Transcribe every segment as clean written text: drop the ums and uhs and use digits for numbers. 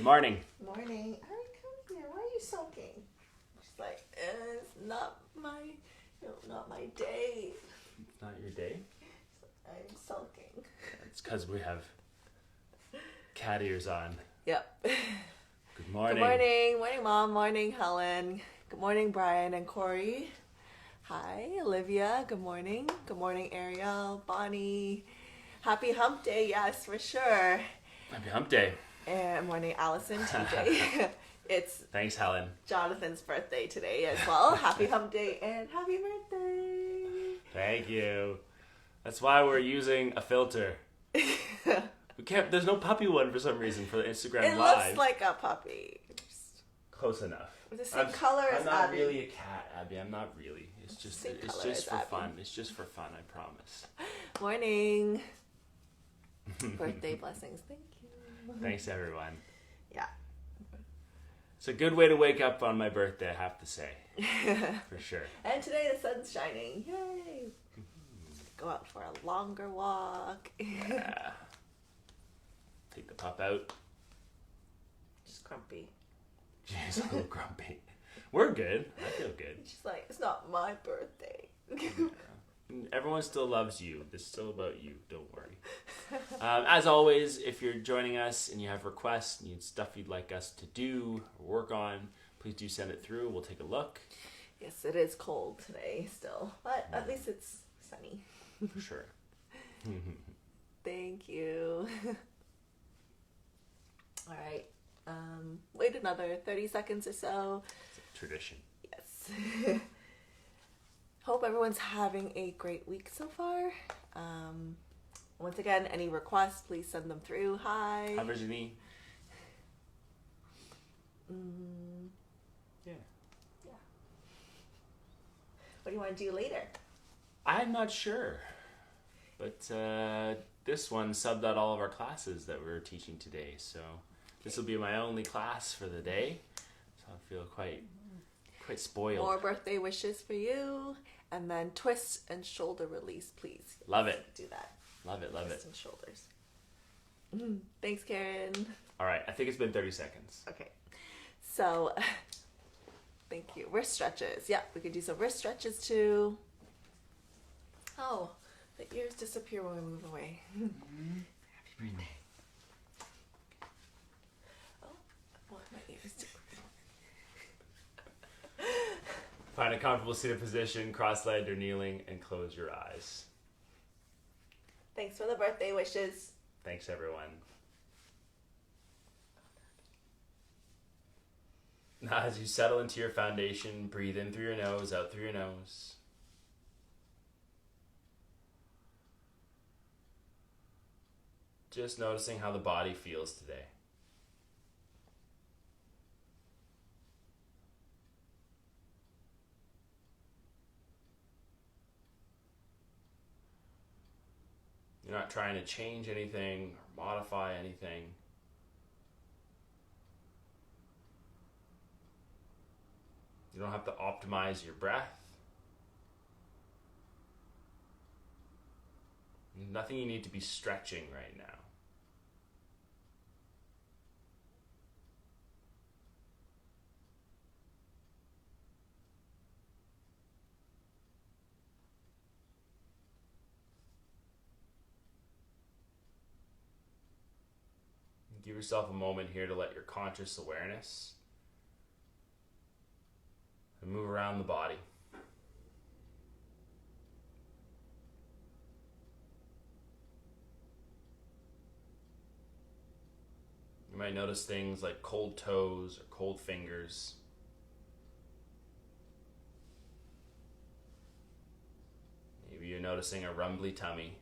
Good morning. Morning. Ari, come here. Why are you sulking? She's like, it's not my day. It's not your day? I'm sulking. It's because we have cat ears on. Yep. Good morning. Good morning. Morning, Mom. Morning, Helen. Good morning, Brian and Corey. Hi, Olivia. Good morning. Good morning, Ariel, Bonnie. Happy hump day. Yes, for sure. Happy hump day. And morning, Allison, TJ. It's Thanks, Helen. Jonathan's birthday today as well. Happy hump day and happy birthday. Thank you. That's why we're using a filter. We can't. There's no puppy one for some reason for the Instagram It Live. looks like a puppy. Close enough. The same color as I'm not Abby. really a cat, Abby. I'm not really. It's just Same it's color just as for Abby. fun. It's just for fun, I promise. Morning. Birthday blessings. Thank you. Thanks, everyone. Yeah. It's a good way to wake up on my birthday, I have to say. For sure. And today the sun's shining. Yay. Go out for a longer walk. Yeah. Take the pup out. Just grumpy. She's a little grumpy. We're good. I feel good. She's like, it's not my birthday. Everyone still loves you. This is still about you. Don't worry. As always, if you're joining us and you have requests, need stuff you'd like us to do or work on, please do send it through. We'll take a look. Yes, it is cold today still, but at least it's sunny. For sure. Thank you. All right. Wait another 30 seconds or so. It's a tradition. Yes. Hope everyone's having a great week so far. Once again, any requests, please send them through. Hi. Hi, Virginie. Yeah. Yeah. What do you want to do later? I'm not sure. But this one subbed out all of our classes that we're teaching today. So this will be my only class for the day. So I feel quite spoiled. More birthday wishes for you. And then twist and shoulder release, please. Love it. Do that. Love it, love Twist it. and shoulders. Thanks, Karen. All right, I think it's been 30 seconds. Okay. So, thank you. Wrist stretches. Yeah, we could do some wrist stretches too. Oh, the ears disappear when we move away. Happy birthday. Oh, I want my ears to. Find a comfortable seated position, cross-legged or kneeling, and close your eyes. Thanks for the birthday wishes. Thanks, everyone. Now, as you settle into your foundation, breathe in through your nose, out through your nose. Just noticing how the body feels today. You're not trying to change anything or modify anything. You don't have to optimize your breath. Nothing you need to be stretching right now. Give yourself a moment here to let your conscious awareness move around the body. You might notice things like cold toes or cold fingers. Maybe you're noticing a rumbly tummy.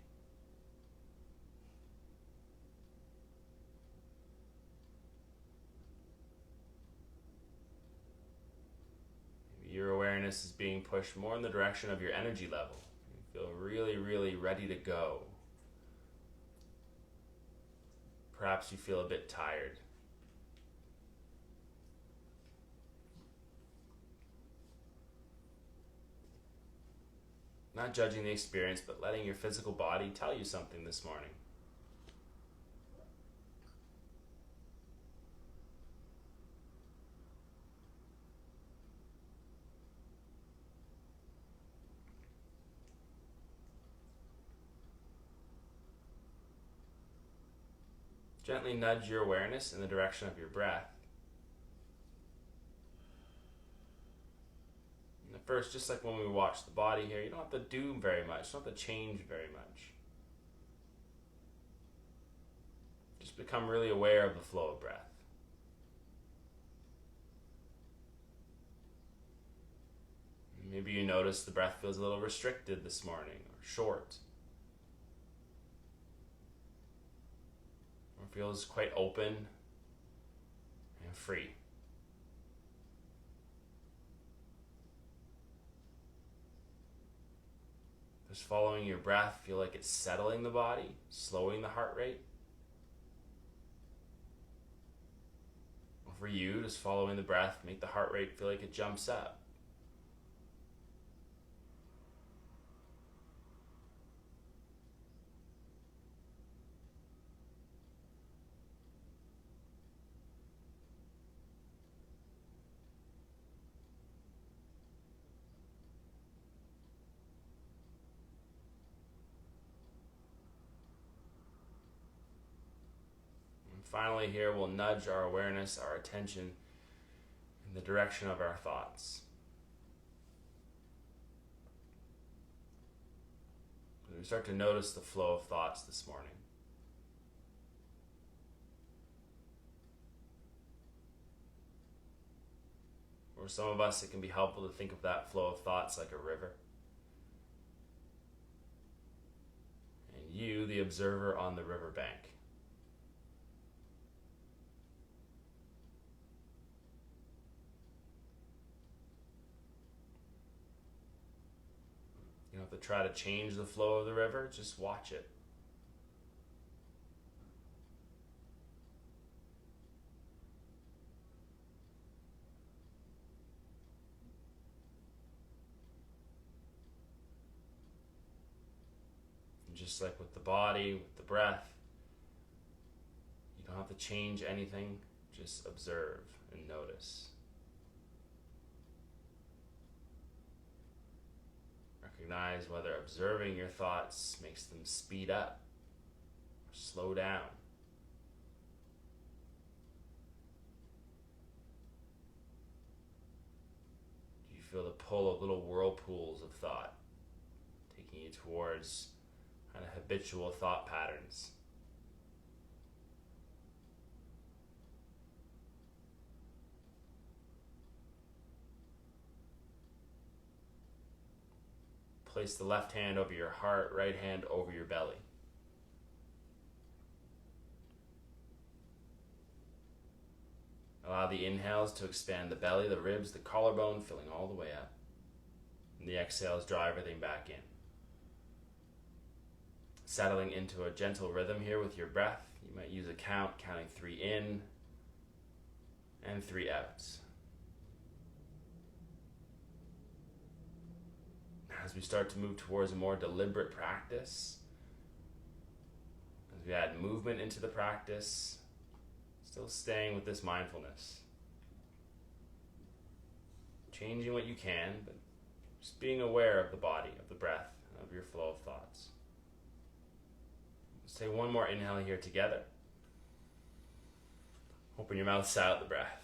Your awareness is being pushed more in the direction of your energy level. You feel really, really ready to go. Perhaps you feel a bit tired. Not judging the experience, but letting your physical body tell you something this morning. Gently nudge your awareness in the direction of your breath. And at first, just like when we watch the body here, you don't have to do very much, you don't have to change very much. Just become really aware of the flow of breath. Maybe you notice the breath feels a little restricted this morning, or short. Or feels quite open and free. Just following your breath, feel like it's settling the body, slowing the heart rate. Or for you, just following the breath, make the heart rate feel like it jumps up. Finally, here we'll nudge our awareness, our attention in the direction of our thoughts. We start to notice the flow of thoughts this morning. For some of us, it can be helpful to think of that flow of thoughts like a river. And you, the observer on the riverbank. You don't have to try to change the flow of the river, just watch it. And just like with the body, with the breath, you don't have to change anything, just observe and notice. Recognize whether observing your thoughts makes them speed up or slow down. Do you feel the pull of little whirlpools of thought taking you towards kind of habitual thought patterns? Place the left hand over your heart, right hand over your belly. Allow the inhales to expand the belly, the ribs, the collarbone, filling all the way up. And the exhales draw everything back in. Settling into a gentle rhythm here with your breath. You might use a count, counting 3 in and 3 out. As we start to move towards a more deliberate practice, as we add movement into the practice, still staying with this mindfulness. Changing what you can, but just being aware of the body, of the breath, of your flow of thoughts. Let's take one more inhale here together. Open your mouth, sigh out the breath.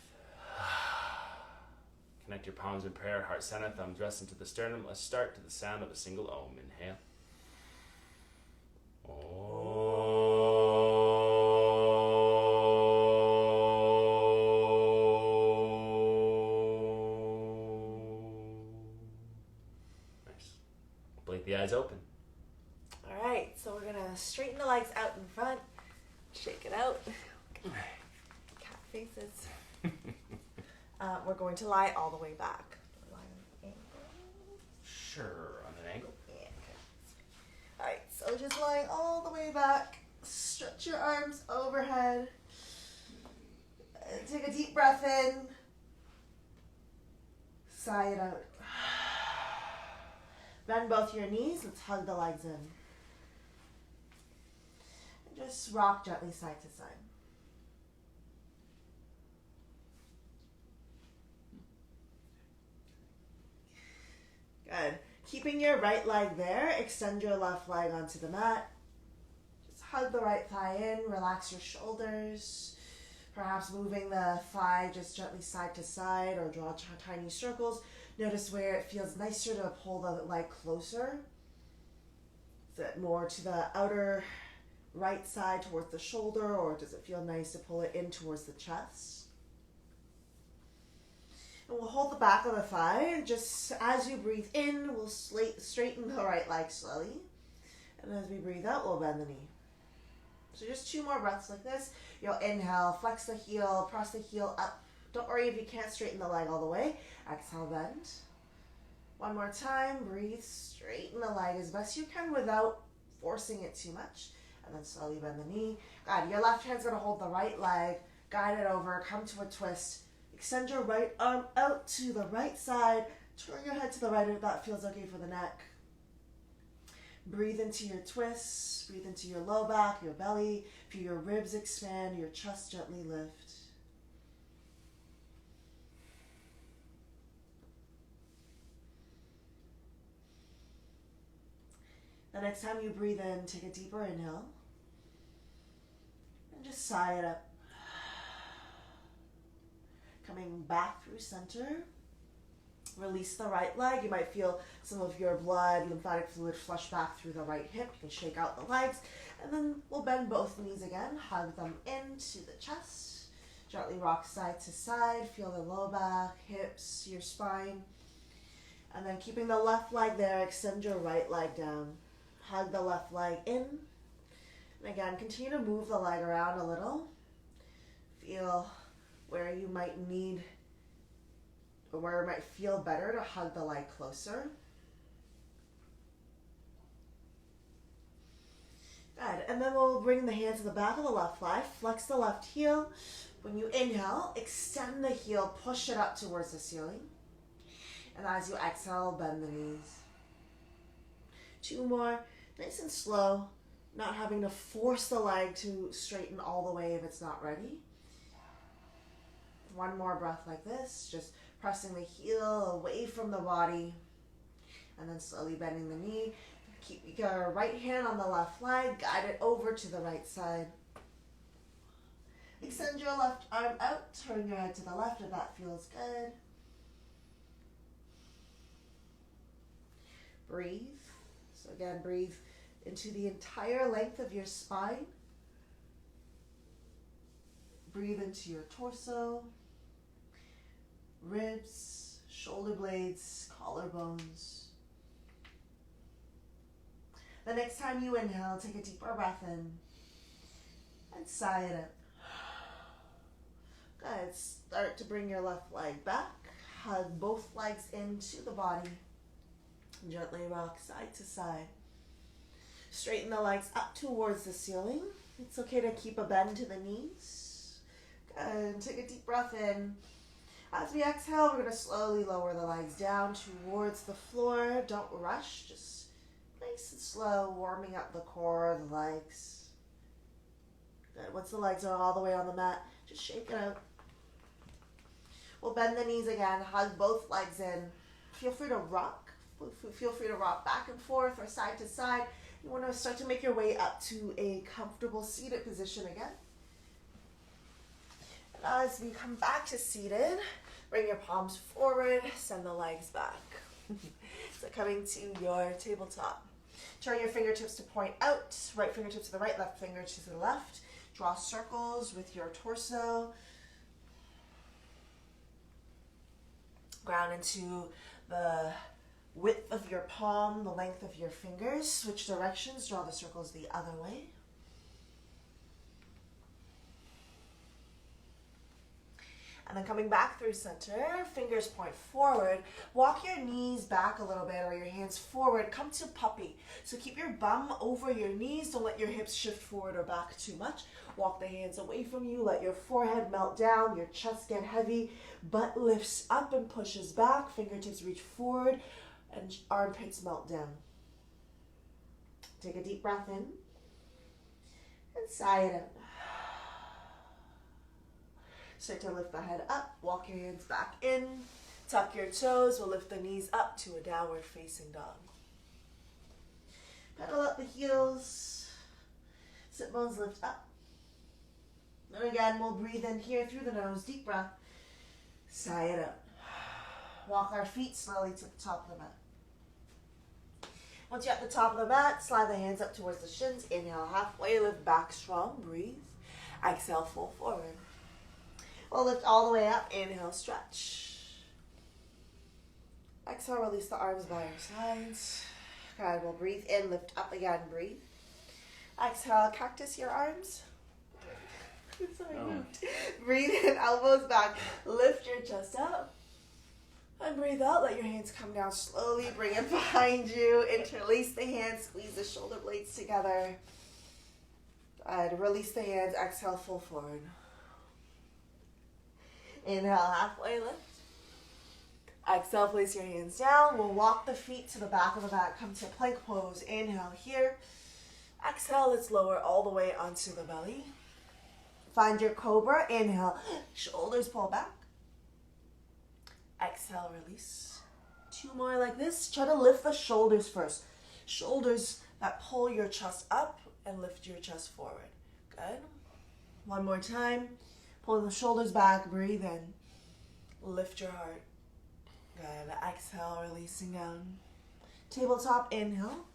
Connect your palms in prayer, heart center, thumbs rest into the sternum. Let's start to the sound of a single Om. Inhale. Nice. Blink the eyes open. All right, so we're gonna straighten the legs out in front, shake it out. Cat faces. We're going to lie all the way back. Lie on an angle. Sure, on an angle. Yeah. Okay. All right, so just lying all the way back. Stretch your arms overhead. Take a deep breath in. Sigh it out. Bend both your knees. Let's hug the legs in. And just rock gently side to side. Good. Keeping your right leg there, extend your left leg onto the mat. Just hug the the right thigh in, relax your shoulders, perhaps moving the thigh just gently side to side or draw tiny circles. Notice where it feels nicer to pull the leg closer. Is it more to the outer right side towards the shoulder, or does it feel nice to pull it in towards the chest? And we'll hold the back of the thigh, and just as you breathe in, we'll straighten the right leg slowly. And as we breathe out, we'll bend the knee. So just 2 more breaths like this. You'll inhale, flex the heel, press the heel up. Don't worry if you can't straighten the leg all the way. Exhale, bend. One more time, breathe, straighten the leg as best you can without forcing it too much. And then slowly bend the knee. Good. Your left hand's going to hold the right leg, guide it over, come to a twist. Extend your right arm out to the right side. Turn your head to the right if that feels okay for the neck. Breathe into your twists. Breathe into your low back, your belly. Feel your ribs expand, your chest gently lift. The next time you breathe in, take a deeper inhale. And just sigh it up. Coming back through center. Release the right leg. You might feel some of your blood, lymphatic fluid flush back through the right hip. You can shake out the legs. And then we'll bend both knees again. Hug them into the chest. Gently rock side to side. Feel the low back, hips, your spine. And then keeping the left leg there, extend your right leg down. Hug the left leg in. And again, continue to move the leg around a little. Feel where you might need, or where it might feel better to hug the leg closer. Good. And then we'll bring the hands to the back of the left thigh. Flex the left heel. When you inhale, extend the heel, push it up towards the ceiling. And as you exhale, bend the knees. 2 more. Nice and slow, not having to force the leg to straighten all the way if it's not ready. 1 more breath like this, just pressing the heel away from the body, and then slowly bending the knee. Keep your right hand on the left leg, guide it over to the right side. Extend your left arm out, turn your head to the left if that feels good. Breathe. So again, breathe into the entire length of your spine. Breathe into your torso, ribs, shoulder blades, collarbones. The next time you inhale, take a deeper breath in and sigh it up. Good. Start to bring your left leg back. Hug both legs into the body. Gently rock side to side. Straighten the legs up towards the ceiling. It's okay to keep a bend to the knees. Good. Take a deep breath in. As we exhale, we're going to slowly lower the legs down towards the floor. Don't rush. Just nice and slow, warming up the core of the legs. Good. Once the legs are all the way on the mat, just shake it out. We'll bend the knees again. Hug both legs in. Feel free to rock. Feel free to rock back and forth or side to side. You want to start to make your way up to a comfortable seated position again. And as we come back to seated, bring your palms forward, send the legs back. So coming to your tabletop. Turn your fingertips to point out, right fingertip to the right, left finger to the left. Draw circles with your torso. Ground into the width of your palm, the length of your fingers. Switch directions, draw the circles the other way. And then coming back through center, fingers point forward. Walk your knees back a little bit or your hands forward. Come to puppy. So keep your bum over your knees. Don't let your hips shift forward or back too much. Walk the hands away from you. Let your forehead melt down. Your chest get heavy. Butt lifts up and pushes back. Fingertips reach forward and armpits melt down. Take a deep breath in and sigh it out. Start to lift the head up, walk your hands back in, tuck your toes, we'll lift the knees up to a downward facing dog. Pedal up the heels. Sit bones lift up. And again, we'll breathe in here through the nose. Deep breath. Sigh it out. Walk our feet slowly to the top of the mat. Once you're at the top of the mat, slide the hands up towards the shins. Inhale, halfway, lift back strong. Breathe. Exhale, full forward. We'll lift all the way up. Inhale, stretch. Exhale, release the arms by your sides. Good, we'll breathe in, lift up again, breathe. Exhale, cactus your arms. Sorry, moved. Breathe in, elbows back. Lift your chest up. And breathe out, let your hands come down slowly. Bring it behind you. Interlace the hands, squeeze the shoulder blades together. Good, release the hands, exhale, full forward. Inhale, halfway lift. Exhale, place your hands down. We'll walk the feet to the back of the mat. Come to plank pose. Inhale here. Exhale, let's lower all the way onto the belly. Find your cobra. Inhale, shoulders pull back. Exhale, release. 2 more like this. Try to lift the shoulders first. Shoulders that pull your chest up and lift your chest forward. Good. 1 more time. Pull the shoulders back. Breathe in. Lift your heart. Good. Exhale, releasing down. Tabletop, inhale.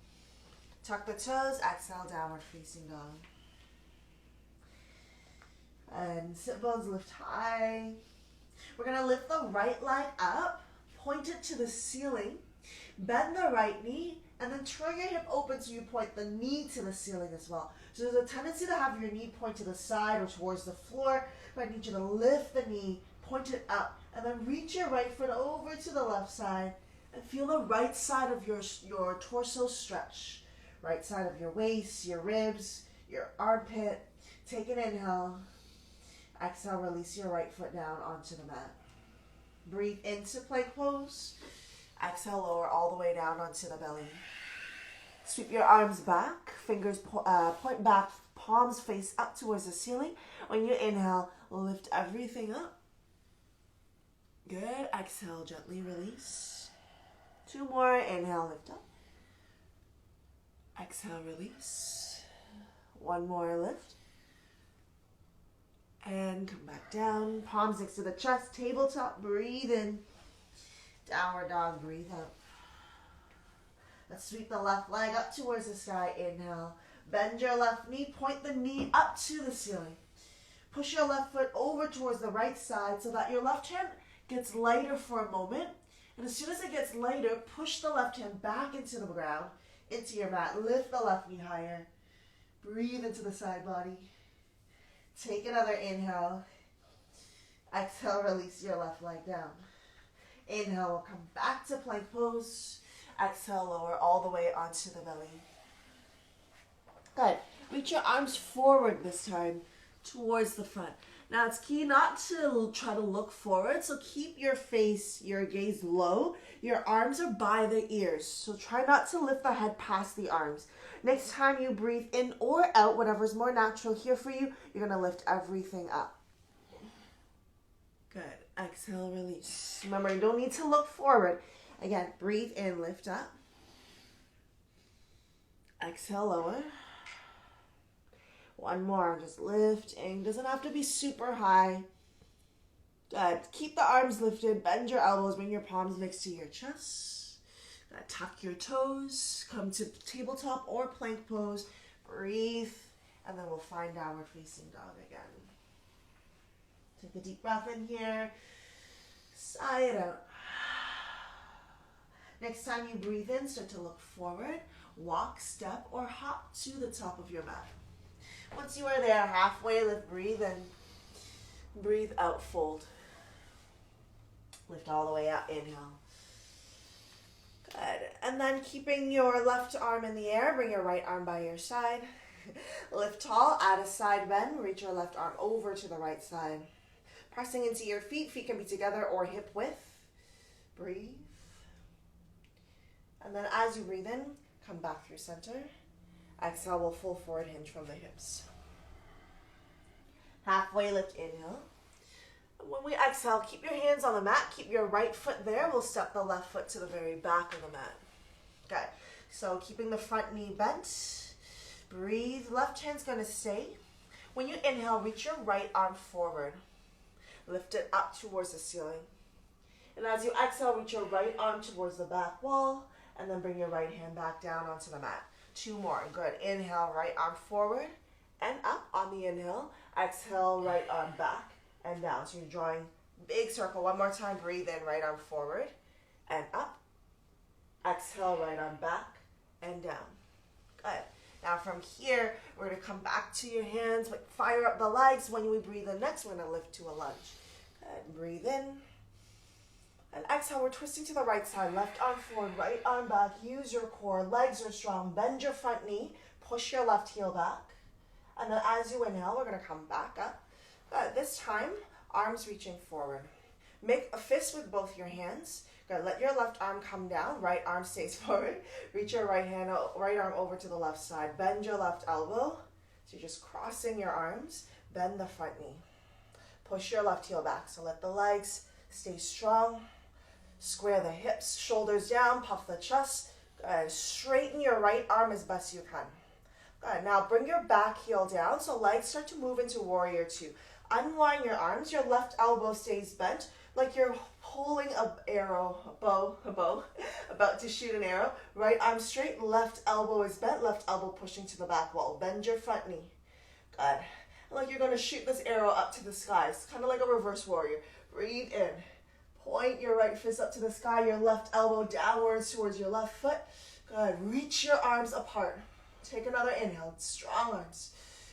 Tuck the toes. Exhale, downward facing dog. And sit bones lift high. We're going to lift the right leg up. Point it to the ceiling. Bend the right knee. And then turn your hip open so you point the knee to the ceiling as well. So there's a tendency to have your knee point to the side or towards the floor. But I need you to lift the knee, point it up, and then reach your right foot over to the left side and feel the right side of your torso stretch. Right side of your waist, your ribs, your armpit. Take an inhale. Exhale, release your right foot down onto the mat. Breathe into plank pose. Exhale, lower all the way down onto the belly. Sweep your arms back. Fingers point back. Palms face up towards the ceiling. When you inhale, lift everything up. Good. Exhale, gently release. 2 more. Inhale, lift up. Exhale, release. 1 more, lift. And come back down. Palms next to the chest. Tabletop. Breathe in. Downward dog. Breathe out. Let's sweep the left leg up towards the sky. Inhale. Bend your left knee. Point the knee up to the ceiling. Push your left foot over towards the right side so that your left hand gets lighter for a moment. And as soon as it gets lighter, push the left hand back into the ground, into your mat. Lift the left knee higher. Breathe into the side body. Take another inhale. Exhale, release your left leg down. Inhale, we'll come back to plank pose. Exhale, lower all the way onto the belly. Good. Reach your arms forward this time towards the front. Now it's key not to try to look forward, so keep your face, your gaze low. Your arms are by the ears, so try not to lift the head past the arms. Next time you breathe in or out, whatever's more natural here for you, you're going to lift everything up. Good. Exhale, release. Remember, you don't need to look forward. Again, breathe in, lift up. Exhale, lower. 1 more, just lifting. Doesn't have to be super high. Good. Keep the arms lifted, bend your elbows, bring your palms next to your chest. Tuck your toes, come to tabletop or plank pose. Breathe, and then we'll find downward facing dog again. Take a deep breath in here. Sigh it out. Next time you breathe in, start to look forward. Walk, step, or hop to the top of your mat. Once you are there, halfway lift, breathe in. Breathe out, fold. Lift all the way up, inhale. Good. And then keeping your left arm in the air, bring your right arm by your side. Lift tall, add a side bend, reach your left arm over to the right side. Pressing into your feet, feet can be together or hip width. Breathe. And then as you breathe in, come back through center. Exhale, we'll full forward hinge from the hips. Halfway lift, inhale. When we exhale, keep your hands on the mat. Keep your right foot there. We'll step the left foot to the very back of the mat. Good. So keeping the front knee bent. Breathe. Left hand's going to stay. When you inhale, reach your right arm forward. Lift it up towards the ceiling. And as you exhale, reach your right arm towards the back wall, and then bring your right hand back down onto the mat. 2 more. Good. Inhale, right arm forward and up on the inhale. Exhale, right arm back and down. So you're drawing big circle. One more time. Breathe in, right arm forward and up. Exhale, right arm back and down. Good. Now from here, we're going to come back to your hands, but fire up the legs. When we breathe in next, we're going to lift to a lunge. Good. Breathe in. And exhale, we're twisting to the right side. Left arm forward, right arm back. Use your core. Legs are strong. Bend your front knee. Push your left heel back. And then as you inhale, we're going to come back up. This time, arms reaching forward. Make a fist with both your hands. Good. Let your left arm come down. Right arm stays forward. Reach your right arm over to the left side. Bend your left elbow. So you're just crossing your arms. Bend the front knee. Push your left heel back. So let the legs stay strong. Square the hips, shoulders down, puff the chest. Good. Straighten your right arm as best you can. Good. Now bring your back heel down so legs start to move into warrior 2. Unwind your arms. Your left elbow stays bent like you're holding a bow, about to shoot an arrow. Right arm straight, left elbow is bent, left elbow pushing to the back wall. Bend your front knee. Good. Like you're going to shoot this arrow up to the sky. It's kind of like a reverse warrior. Breathe in. Point your right fist up to the sky, your left elbow downwards towards your left foot. Good. Reach your arms apart. Take another inhale. Strong arms.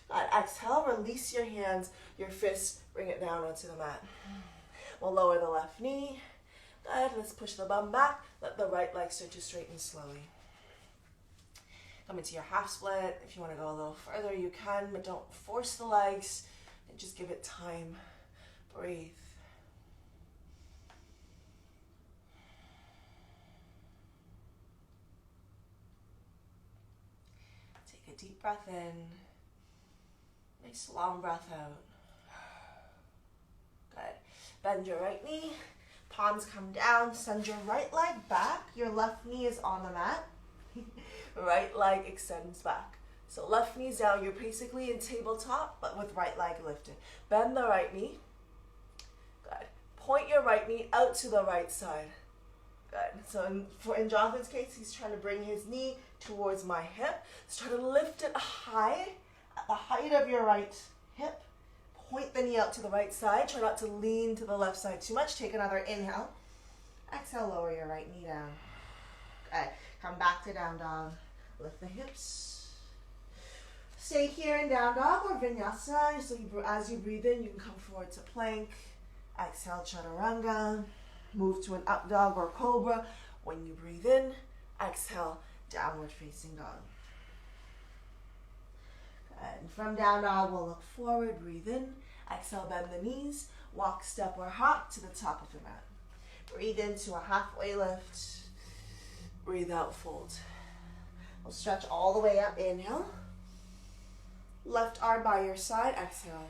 Good. Exhale. Release your hands, your fists. Bring it down onto the mat. We'll lower the left knee. Good. Let's push the bum back. Let the right leg start to straighten slowly. Come into your half split. If you want to go a little further, you can, but don't force the legs. And just give it time. Breathe. Deep breath in. Nice long breath out. Good. Bend your right knee. Palms come down. Send your right leg back. Your left knee is on the mat. Right leg extends back. So left knee's down. You're basically in tabletop, but with right leg lifted. Bend the right knee. Good. Point your right knee out to the right side. Good. So in Jonathan's case, he's trying to bring his knee towards my hip. So try to lift it high at the height of your right hip. Point the knee out to the right side. Try not to lean to the left side too much. Take another inhale. Exhale, lower your right knee down. Okay. Come back to down dog. Lift the hips. Stay here in down dog or vinyasa. So as you breathe in, you can come forward to plank. Exhale, chaturanga. Move to an up dog or cobra. When you breathe in, exhale, downward facing dog. And from down dog, we'll look forward, breathe in. Exhale, bend the knees. Walk, step, or hop to the top of the mat. Breathe into a halfway lift. Breathe out, fold. We'll stretch all the way up, inhale. Left arm by your side, exhale.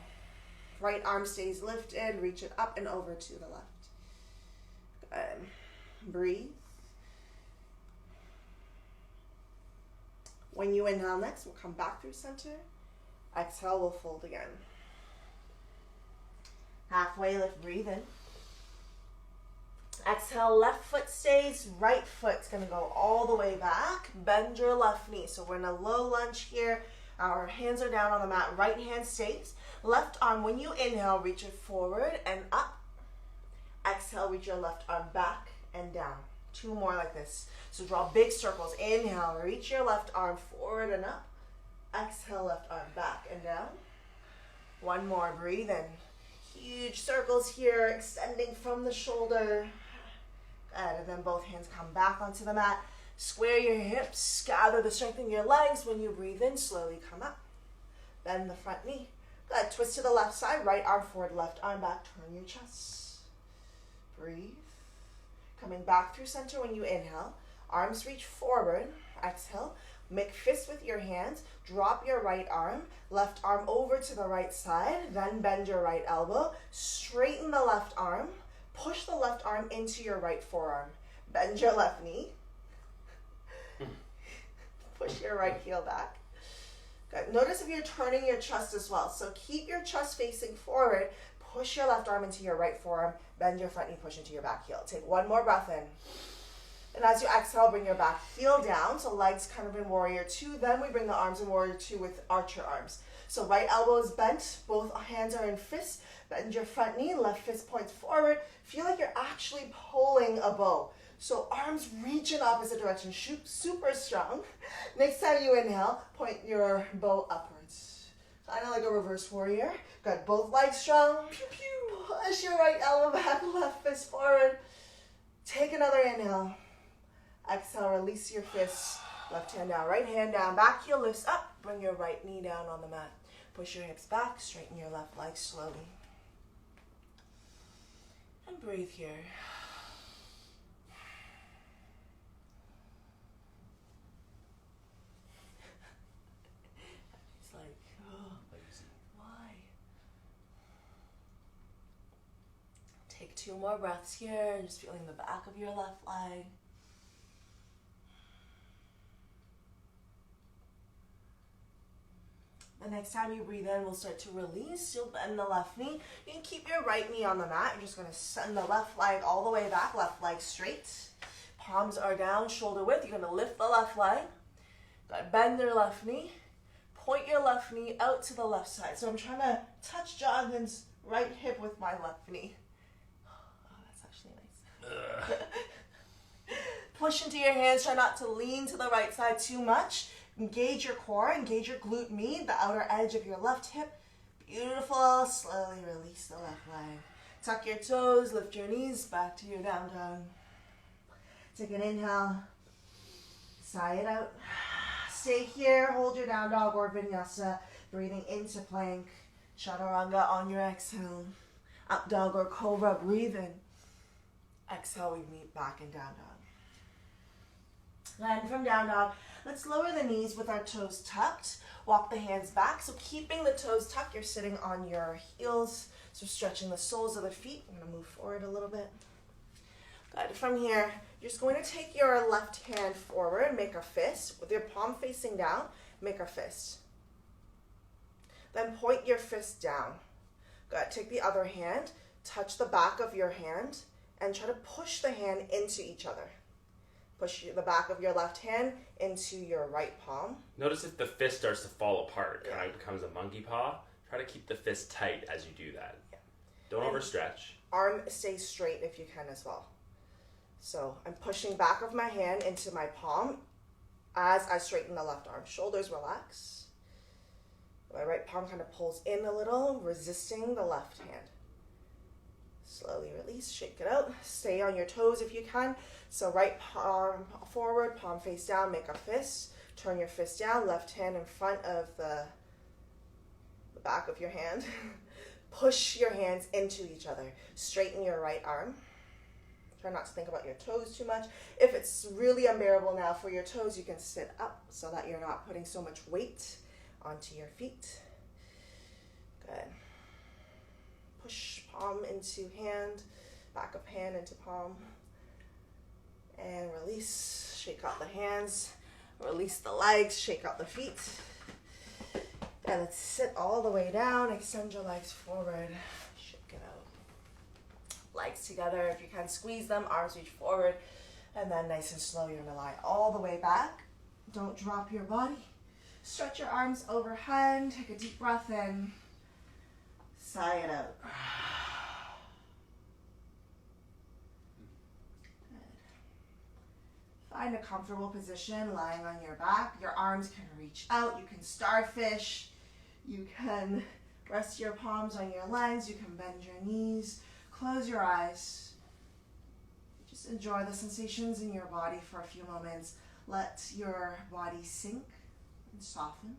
Right arm stays lifted, reach it up and over to the left. Good. Breathe. When you inhale next, we'll come back through center. Exhale, we'll fold again. Halfway lift, breathe in. Exhale, left foot stays, right foot's gonna go all the way back. Bend your left knee. So we're in a low lunge here. Our hands are down on the mat. Right hand stays. Left arm, when you inhale, reach it forward and up. Exhale, reach your left arm back and down. 2 more like this. So draw big circles. Inhale, reach your left arm forward and up. Exhale, left arm back and down. 1 more, breathe in. Huge circles here, extending from the shoulder. Good, and then both hands come back onto the mat. Square your hips, gather the strength in your legs. When you breathe in, slowly come up. Bend the front knee. Good, twist to the left side, right arm forward, left arm back, turn your chest. Breathe. Coming back through center when you inhale. Arms reach forward. Exhale. Make fists with your hands. Drop your right arm. Left arm over to the right side. Then bend your right elbow. Straighten the left arm. Push the left arm into your right forearm. Bend your left knee. Push your right heel back. Good. Notice if you're turning your chest as well. So keep your chest facing forward. Push your left arm into your right forearm. Bend your front knee, push into your back heel. Take one more breath in. And as you exhale, bring your back heel down. So legs kind of in warrior two. Then we bring the arms in warrior two with archer arms. So right elbow is bent. Both hands are in fists. Bend your front knee. Left fist points forward. Feel like you're actually pulling a bow. So arms reach in opposite direction. Shoot super strong. Next time you inhale, point your bow upwards. Kind of like a reverse warrior. Good. Both legs strong. Pew, pew. Push your right elbow back. Left fist forward. Take another inhale. Exhale, release your fists. Left hand down, right hand down. Back heel lifts up. Bring your right knee down on the mat. Push your hips back. Straighten your left leg slowly. And breathe here. It's like, oh, why? Take 2 more breaths here. Just feeling the back of your left leg. The next time you breathe in, we'll start to release. You'll bend the left knee. You can keep your right knee on the mat. You're just going to send the left leg all the way back, left leg straight. Palms are down, shoulder width. You're going to lift the left leg. Bend your left knee. Point your left knee out to the left side. So I'm trying to touch Jonathan's right hip with my left knee. Oh, that's actually nice. Push into your hands. Try not to lean to the right side too much. Engage your core, engage your glute med, the outer edge of your left hip. Beautiful. Slowly release the left leg. Tuck your toes, lift your knees back to your down dog. Take an inhale. Sigh it out. Stay here, hold your down dog or vinyasa. Breathing into plank. Chaturanga on your exhale. Up dog or cobra, breathe in. Exhale, we meet back in down dog. Then from down dog, let's lower the knees with our toes tucked. Walk the hands back. So keeping the toes tucked, you're sitting on your heels. So stretching the soles of the feet. I'm going to move forward a little bit. Good. From here, you're just going to take your left hand forward, make a fist. With your palm facing down, make a fist. Then point your fist down. Good. Take the other hand, touch the back of your hand, and try to push the hand into each other. Push the back of your left hand into your right palm. Notice if the fist starts to fall apart, kind of becomes a monkey paw. Try to keep the fist tight as you do that. Yeah. Don't overstretch. Arm stays straight if you can as well. So I'm pushing back of my hand into my palm as I straighten the left arm. Shoulders relax. My right palm kind of pulls in a little, resisting the left hand. Slowly release, shake it out. Stay on your toes if you can. So right palm forward, palm face down, make a fist. Turn your fist down, left hand in front of the back of your hand. Push your hands into each other. Straighten your right arm. Try not to think about your toes too much. If it's really unbearable now for your toes, you can sit up so that you're not putting so much weight onto your feet. Good. Push palm into hand, back of hand into palm. And release, shake out the hands, release the legs, shake out the feet. And let's sit all the way down, extend your legs forward, shake it out. Legs together, if you can squeeze them, arms reach forward. And then nice and slow, you're gonna lie all the way back. Don't drop your body. Stretch your arms overhead, take a deep breath in. Sigh it out. Find a comfortable position, lying on your back. Your arms can reach out. You can starfish. You can rest your palms on your legs. You can bend your knees. Close your eyes. Just enjoy the sensations in your body for a few moments. Let your body sink and soften.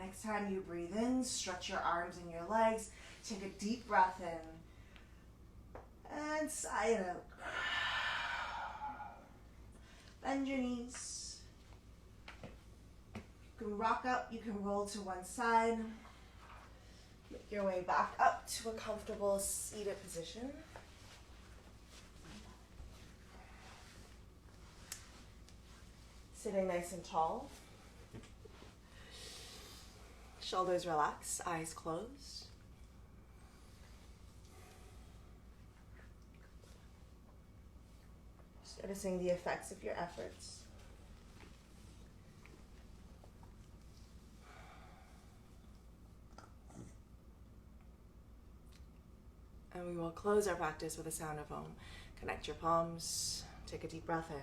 Next time you breathe in, stretch your arms and your legs. Take a deep breath in. And sigh it out. Bend your knees. You can rock up, you can roll to one side. Make your way back up to a comfortable seated position. Sitting nice and tall. Shoulders relaxed, eyes closed. Just noticing the effects of your efforts. And we will close our practice with a sound of Om. Connect your palms. Take a deep breath in.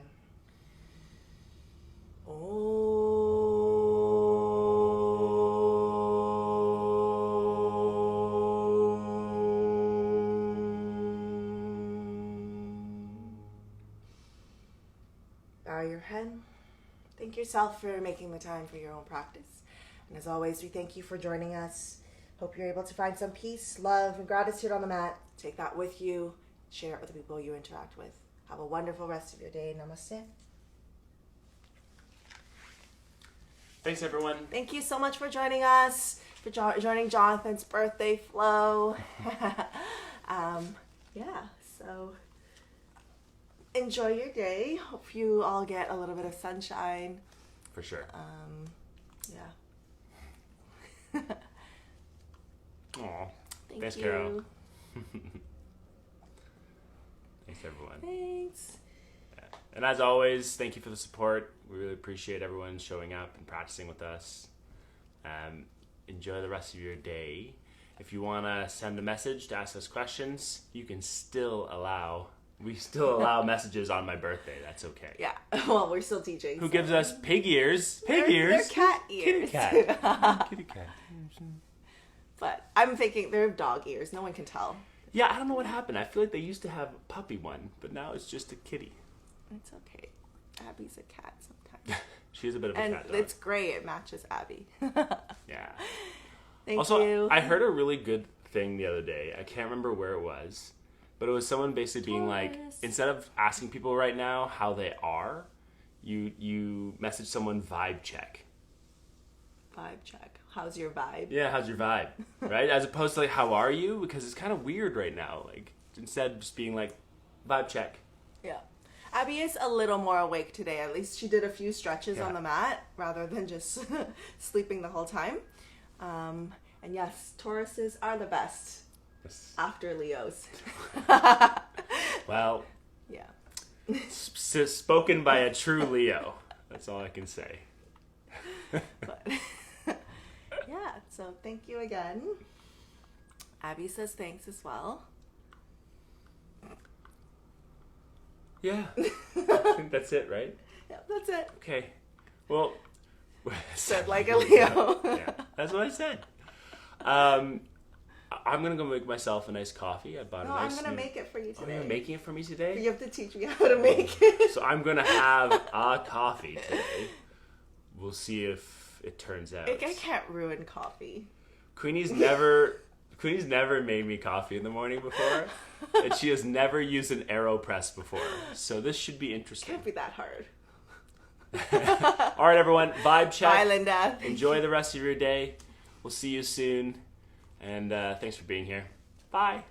Bow your head. Thank yourself for making the time for your own practice. And as always, we thank you for joining us. Hope you're able to find some peace, love, and gratitude on the mat. Take that with you. Share it with the people you interact with. Have a wonderful rest of your day. Namaste. Thanks, everyone. Thank you so much for joining us, for joining Jonathan's birthday flow. So enjoy your day. Hope you all get a little bit of sunshine. For sure. Aw. Thanks, you. Carol. Thanks, everyone. Thanks. And as always, thank you for the support. We really appreciate everyone showing up and practicing with us. Enjoy the rest of your day. If you want to send a message to ask us questions, we still allow messages on my birthday. That's okay. Yeah, well, we're still teaching. Who gives us pig ears? They're cat ears. Kitty cat. Kitty cat. But I'm thinking they're dog ears. No one can tell. Yeah, I don't know what happened. I feel like they used to have a puppy one, but now it's just a kitty. It's okay. Abby's a cat sometimes. She's a bit of a cat dog. And it's gray. It matches Abby. Yeah. Thank you. I heard a really good thing the other day. I can't remember where it was, but it was someone basically being like, instead of asking people right now how they are, you message someone vibe check. Vibe check. How's your vibe? Yeah, how's your vibe? Right? As opposed to like, how are you? Because it's kind of weird right now. Like, instead of just being like, vibe check. Yeah. Abby is a little more awake today. At least she did a few stretches on the mat rather than just sleeping the whole time. And yes, Tauruses are the best after Leos. Well, yeah. Spoken by a true Leo. That's all I can say. But yeah, so thank you again. Abby says thanks as well. Yeah. I think that's it, right? Yeah, that's it. Okay. Well, Said like a Leo. Yeah, that's what I said. I'm gonna go make myself a nice coffee. I bought No, a nice. I'm gonna make it for you Oh, today. you're making it for me today? You have to teach me how to make it. So I'm gonna have a coffee today. We'll see if it turns out. I can't ruin coffee. Queenie's never made me coffee in the morning before, and she has never used an AeroPress before. So this should be interesting. Can't be that hard. All right, everyone. Vibe check. Bye, Linda. Enjoy the rest of your day. We'll see you soon. And thanks for being here. Bye.